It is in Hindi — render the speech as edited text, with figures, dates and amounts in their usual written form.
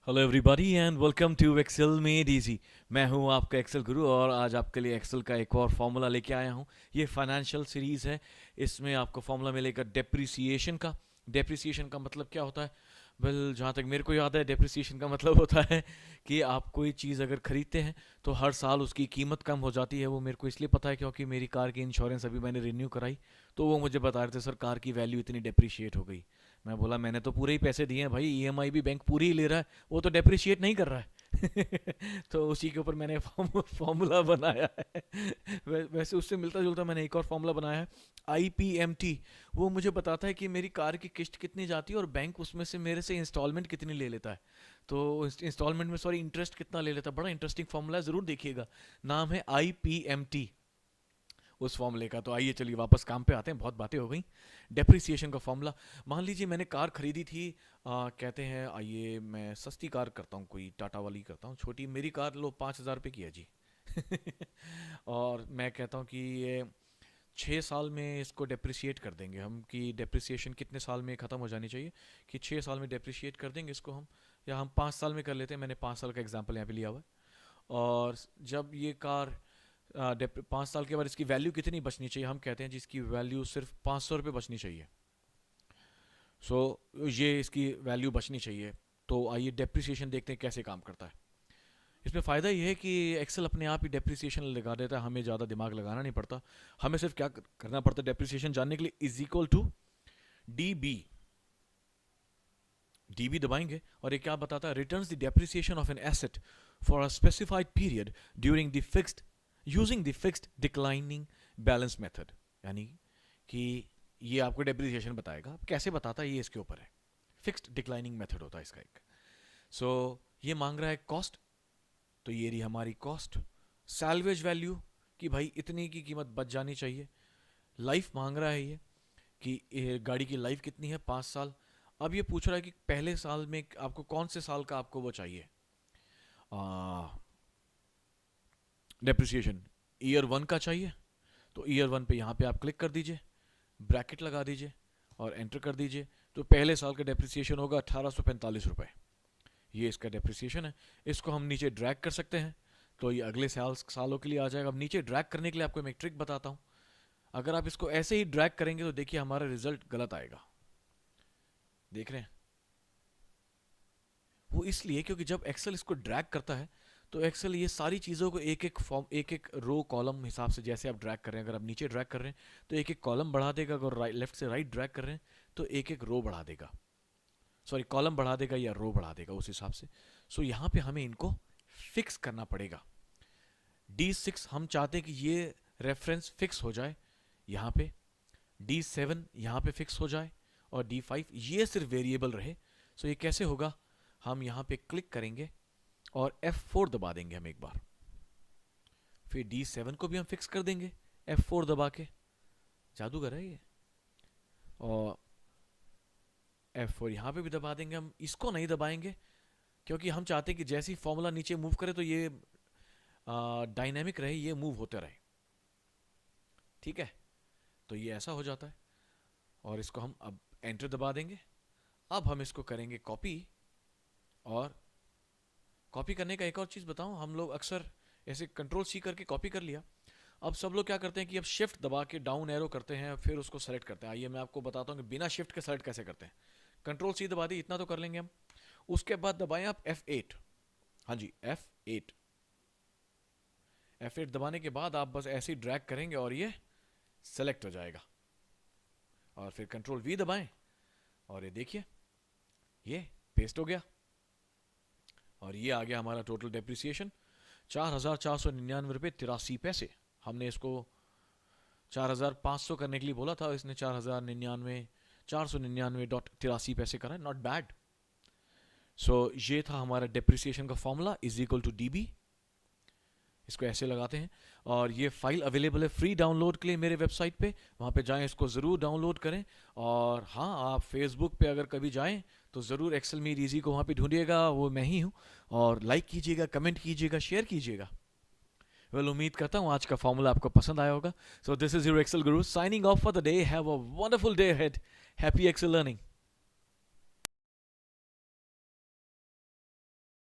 Hello everybody and welcome to Excel made easy. मैं हूं आपका एक्सेल गुरु और आज आपके लिए एक्सेल का एक और फॉर्मूला लेके आया हूं। ये फाइनेंशियल सीरीज़ है। इसमें आपको फॉर्मूला मिलेगा डेप्रिसिएशन का। डेप्रिसिएशन का मतलब क्या होता है? वेल, जहाँ तक मेरे को याद है, डेप्रिसिएशन का मतलब होता है कि आप कोई चीज़ अगर खरीदते हैं तो हर साल उसकी कीमत कम हो जाती है। वो मेरे को इसलिए पता है क्योंकि मेरी कार की इंश्योरेंस अभी मैंने रिन्यू कराई, तो वो मुझे बता रहे थे सर कार की वैल्यू इतनी डेप्रिशिएट हो गई। मैं बोला मैंने तो पूरे ही पैसे दिए हैं भाई, ईएमआई भी बैंक पूरी ही ले रहा है, वो तो डेप्रिशिएट नहीं कर रहा है। तो उसी के ऊपर मैंने फॉर्मूला बनाया है। वैसे उससे मिलता जुलता मैंने एक और फॉर्मूला बनाया है, IPMT। वो मुझे बताता है कि मेरी कार की किस्त कितनी जाती है और बैंक उसमें से मेरे से इंस्टॉलमेंट कितनी ले लेता है। तो इंस्टॉलमेंट में सॉरी इंटरेस्ट कितना ले लेता है। बड़ा इंटरेस्टिंग फॉर्मूला है, ज़रूर देखिएगा। नाम है IPMT उस फॉर्मूले का। तो आइए चलिए वापस काम पे आते हैं, बहुत बातें हो गई। डेप्रिसिएशन का फॉर्मूला, मान लीजिए मैंने कार खरीदी थी। कहते हैं आइए मैं सस्ती कार करता हूँ, कोई टाटा वाली करता हूँ, छोटी मेरी कार लो 5,000 रुपये की है जी। और मैं कहता हूँ कि ये 6 साल में इसको डेप्रिसिएट कर देंगे हम, कि डेप्रिसिएशन कितने साल में ख़त्म हो जानी चाहिए, कि 6 साल में डेप्रिसिएट कर देंगे इसको हम, या हम 5 साल में कर लेते हैं। मैंने 5 साल का एग्जाम्पल यहाँ पे लिया हुआ है। और जब ये कार 5 साल के बाद इसकी वैल्यू कितनी बचनी चाहिए, हम कहते हैं जिसकी वैल्यू सिर्फ 500 रुपये बचनी चाहिए। ये इसकी वैल्यू बचनी चाहिए। तो आइए डेप्रिसिएशन देखते हैं कैसे काम करता है। इसमें फ़ायदा ये है कि एक्सेल अपने आप ही डेप्रिसिएशन लगा देता है, हमें ज़्यादा दिमाग लगाना नहीं पड़ता। हमें सिर्फ क्या करना पड़ता है डेप्रिसिएशन जानने के लिए, is equal to DB। DB दबाएंगे और ये क्या बताता है, returns the depreciation of an asset for a specified period during the fixed using the fixed declining balance method. यानी कि ये आपको डेप्रिसिएशन बताएगा। कैसे बताता है ये इसके ऊपर है। फिक्स्ड डिक्लाइनिंग मेथड होता है इसका एक। ये मांग रहा है कॉस्ट, तो ये रही हमारी कॉस्ट। सैल्वेज वैल्यू, कि भाई इतनी की कीमत बच जानी चाहिए। लाइफ मांग रहा है ये, कि गाड़ी की लाइफ कितनी है, 5 साल। अब ये पूछ रहा है कि पहले साल में आपको कौन से साल का आपको वो चाहिए डेप्रिसिएशन। ईयर 1 का चाहिए, तो ईयर 1 पे यहाँ पे आप क्लिक कर दीजिए, ब्रैकेट लगा दीजिए और एंटर कर दीजिए। तो पहले साल का डेप्रिसिएशन होगा 1845 रुपये। ये इसका डेप्रिसिएशन है। इसको हम नीचे ड्रैग कर सकते हैं, तो ये अगले सालों के लिए आ जाएगा। अब नीचे ड्रैग करने के लिए आपको मैं एक ट्रिक बताता हूँ। अगर आप इसको ऐसे ही ड्रैग करेंगे तो देखिए हमारा रिजल्ट गलत आएगा। देख रहे हैं? वो इसलिए क्योंकि जब एक्सेल इसको ड्रैग करता है तो एक्सेल ये सारी चीज़ों को एक एक फॉर्म, एक एक रो कॉलम हिसाब से, जैसे आप ड्रैग कर रहे हैं, अगर आप नीचे ड्रैग कर रहे हैं तो एक एक कॉलम बढ़ा देगा, अगर लेफ्ट से राइट ड्रैग कर रहे हैं तो एक एक रो बढ़ा देगा, सॉरी कॉलम बढ़ा देगा या रो बढ़ा देगा उस हिसाब से। यहाँ पे हमें इनको फिक्स करना पड़ेगा। D6 हम चाहते हैं कि ये रेफरेंस फिक्स हो जाए यहाँ पे, D7 यहाँ पे फिक्स हो जाए और D5 ये सिर्फ वेरिएबल रहे। ये कैसे होगा, हम यहाँ पे क्लिक करेंगे और F4 दबा देंगे हम एक बार, फिर D7 को भी हम फिक्स कर देंगे F4 दबा के। जादूगर है ये। और F4 यहाँ पे भी दबा देंगे हम। इसको नहीं दबाएंगे क्योंकि हम चाहते हैं कि जैसे ही फॉर्मूला नीचे मूव करे तो ये डायनेमिक रहे, ये मूव होते रहे। ठीक है, तो ये ऐसा हो जाता है। और इसको हम अब एंटर दबा देंगे। अब हम इसको करेंगे कॉपी। और कॉपी करने का एक और चीज़ बताऊं, हम लोग अक्सर ऐसे कंट्रोल C करके कॉपी कर लिया। अब सब लोग क्या करते हैं कि अब शिफ्ट दबा के डाउन एरो करते हैं, फिर उसको सेलेक्ट करते हैं। आइए मैं आपको बताता हूँ कि बिना शिफ्ट के सेलेक्ट कैसे करते हैं। कंट्रोल C दबा दी, इतना तो कर लेंगे हम। उसके बाद दबाएं आप F8। हाँ जी, F8। F8 दबाने के बाद आप बस ऐसे ही ड्रैग करेंगे और ये सेलेक्ट हो जाएगा। और फिर कंट्रोल V दबाएं और ये देखिए ये पेस्ट हो गया। और ये आ गया हमारा टोटल डेप्रिसिएशन 4,499 रुपये 83 पैसे। हमने इसको 4,500 करने के लिए बोला था, इसने 4,499.83 करा है। Not bad. ये था हमारा डेप्रिसिएशन का formula, is equal to DB। इसको ऐसे लगाते हैं। और ये फाइल अवेलेबल है फ्री डाउनलोड के लिए मेरे वेबसाइट पे, वहाँ पे जाएं, इसको ज़रूर डाउनलोड करें। और हाँ, आप फेसबुक पे अगर कभी जाएं तो ज़रूर एक्सेल मेड इजी को वहाँ पे ढूंढिएगा, वो मैं ही हूँ। और लाइक कीजिएगा, कमेंट कीजिएगा, शेयर कीजिएगा। उम्मीद करता हूँ आज का फॉर्मूला आपको पसंद आया होगा। This is your Excel guru signing off for the day. Have a wonderful day ahead. Happy Excel learning.